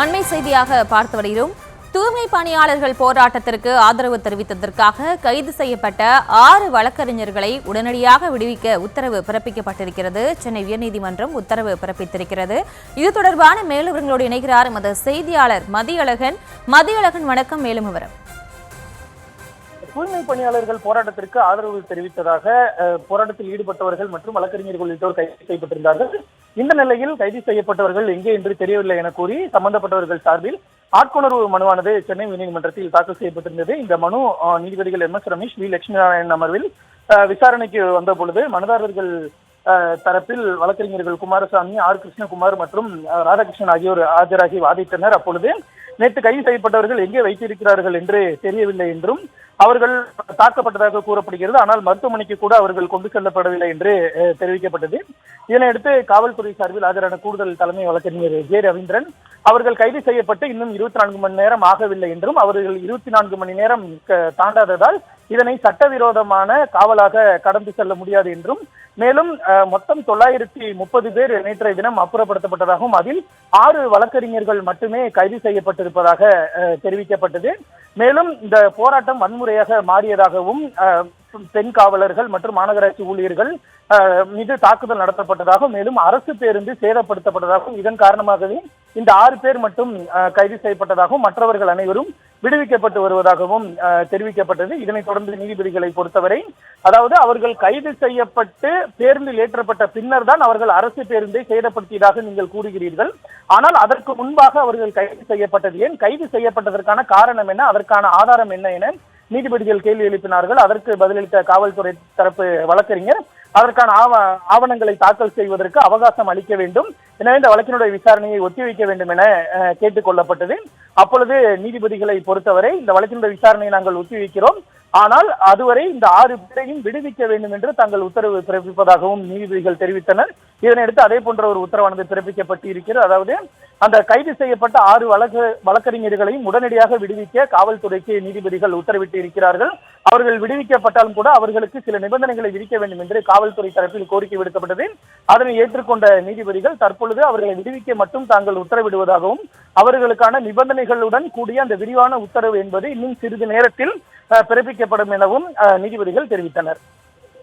அண்மை செய்தியாக பார்த்து வருகிறோம். தூய்மை பணியாளர்கள் போராட்டத்திற்கு ஆதரவு தெரிவித்ததற்காக கைது செய்யப்பட்ட 6 வழக்கறிஞர்களை உடனடியாக விடுவிக்க உத்தரவு பிறப்பிக்கப்பட்டிருக்கிறது. சென்னை உயர்நீதிமன்றம் உத்தரவு பிறப்பித்திருக்கிறது. இது தொடர்பான மேலும் விவரங்களோடு இணைகிறார் எமது செய்தியாளர் மதியழகன். வணக்கம். மேலும் விவரம். தூய்மை பணியாளர்கள் போராட்டத்திற்கு ஆதரவு தெரிவித்ததாக போராட்டத்தில் ஈடுபட்டவர்கள் மற்றும் வழக்கறிஞர்கள் உள்ளிட்டோர் கைது செய்யப்பட்டிருந்தார்கள். இந்த நிலையில் கைது செய்யப்பட்டவர்கள் எங்கே என்று தெரியவில்லை என கூறி சம்பந்தப்பட்டவர்கள் சார்பில் ஆட்கொணர்வு மனுவானது சென்னை உயர்நீதிமன்றத்தில் தாக்கல் செய்யப்பட்டிருந்தது. இந்த மனு நீதிபதிகள் MS ரமேஷ், V லட்சுமி நாராயணன் அமர்வில் விசாரணைக்கு வந்த பொழுது மனுதாரர்கள் தரப்பில் வழக்கறிஞர்கள் குமாரசாமி, R கிருஷ்ணகுமார் மற்றும் ராதாகிருஷ்ணன் ஆகியோர் ஆஜராகி வாதிட்டனர். அப்பொழுது நேற்று கைது செய்யப்பட்டவர்கள் எங்கே வைத்திருக்கிறார்கள் என்று தெரியவில்லை என்றும் அவர்கள் தாக்கப்பட்டதாக கூறப்படுகிறது. ஆனால் மருத்துவமனைக்கு கூட அவர்கள் கொண்டு செல்லப்படவில்லை என்று தெரிவிக்கப்பட்டது. இதனையடுத்து காவல்துறை சார்பில் ஆஜரான கூடுதல் தலைமை வழக்கறிஞர் J ரவீந்திரன் அவர்கள் கைது செய்யப்பட்டு இன்னும் 24 மணி நேரம் ஆகவில்லை என்றும் அவர்கள் 24 மணி நேரம் தாண்டாததால் இதனை சட்டவிரோதமான காவலாக கடந்து செல்ல முடியாது என்றும் மேலும் மொத்தம் 930 பேர் நேற்றைய தினம் அப்புறப்படுத்தப்பட்டதாகவும் அதில் 6 வழக்கறிஞர்கள் மட்டுமே கைது செய்யப்பட்டிருப்பதாக தெரிவிக்கப்பட்டது. மேலும் இந்த போராட்டம் வன்முறையாக மாறியதாகவும் பெண் காவலர்கள் மற்றும் மாநகராட்சி ஊழியர்கள் மீது தாக்குதல் நடத்தப்பட்டதாகவும் மேலும் அரசு பேருந்து சேதப்படுத்தப்பட்டதாகவும் இதன் காரணமாகவே இந்த 6 பேர் மட்டும் கைது செய்யப்பட்டதாகவும் மற்றவர்கள் அனைவரும் விடுவிக்கப்பட்டு வருவதாகவும் தெரிவிக்கப்பட்டது. இதனைத் தொடர்ந்து நீதிபதிகளை பொறுத்தவரை அதாவது அவர்கள் கைது செய்யப்பட்டு பேருந்தில் ஏற்றப்பட்ட பின்னர் தான் அவர்கள் அரசு பேருந்தை சேதப்படுத்தியதாக நீங்கள் கூறுகிறீர்கள். ஆனால் அதற்கு முன்பாக அவர்கள் கைது செய்யப்பட்டது ஏன், கைது செய்யப்பட்டதற்கான காரணம் என்ன, அதற்கான ஆதாரம் என்ன என நீதிபதிகள் கேள்வி எழுப்பினார்கள். அதற்கு பதிலளித்த காவல்துறை தரப்பு வழக்கறிஞர் அதற்கான ஆவணங்களை தாக்கல் செய்வதற்கு அவகாசம் அளிக்க வேண்டும், எனவே இந்த வழக்கினுடைய விசாரணையை ஒத்திவைக்க வேண்டும் என கேட்டுக் கொள்ளப்பட்டது. அப்பொழுது நீதிபதிகளை பொறுத்தவரை இந்த வழக்கினுடைய விசாரணையை நாங்கள் ஒத்திவைக்கிறோம், ஆனால் அதுவரை இந்த 6 பேரையும் விடுவிக்க வேண்டும் என்று தாங்கள் உத்தரவு பிறப்பிப்பதாகவும் நீதிபதிகள் தெரிவித்தனர். இதனையடுத்து அதே போன்ற ஒரு உத்தரவானது பிறப்பிக்கப்பட்டு இருக்கிறது. அதாவது அந்த கைது செய்யப்பட்ட 6 வழக்கறிஞர்களையும் உடனடியாக விடுவிக்க காவல்துறைக்கு நீதிபதிகள் உத்தரவிட்டு இருக்கிறார்கள். அவர்கள் விடுவிக்கப்பட்டாலும் கூட அவர்களுக்கு சில நிபந்தனைகளை விதிக்க வேண்டும் என்று காவல்துறை தரப்பில் கோரிக்கை விடுக்கப்பட்டது. அதனை ஏற்றுக்கொண்ட நீதிபதிகள் தற்பொழுது அவர்களை விடுவிக்க மட்டும் தாங்கள் உத்தரவிடுவதாகவும் அவர்களுக்கான நிபந்தனைகளுடன் கூடிய அந்த விரிவான உத்தரவு என்பது இன்னும் சிறிது நேரத்தில் பிறப்பிக்கப்படும் எனவும் நீதிபதிகள் தெரிவித்தனர்.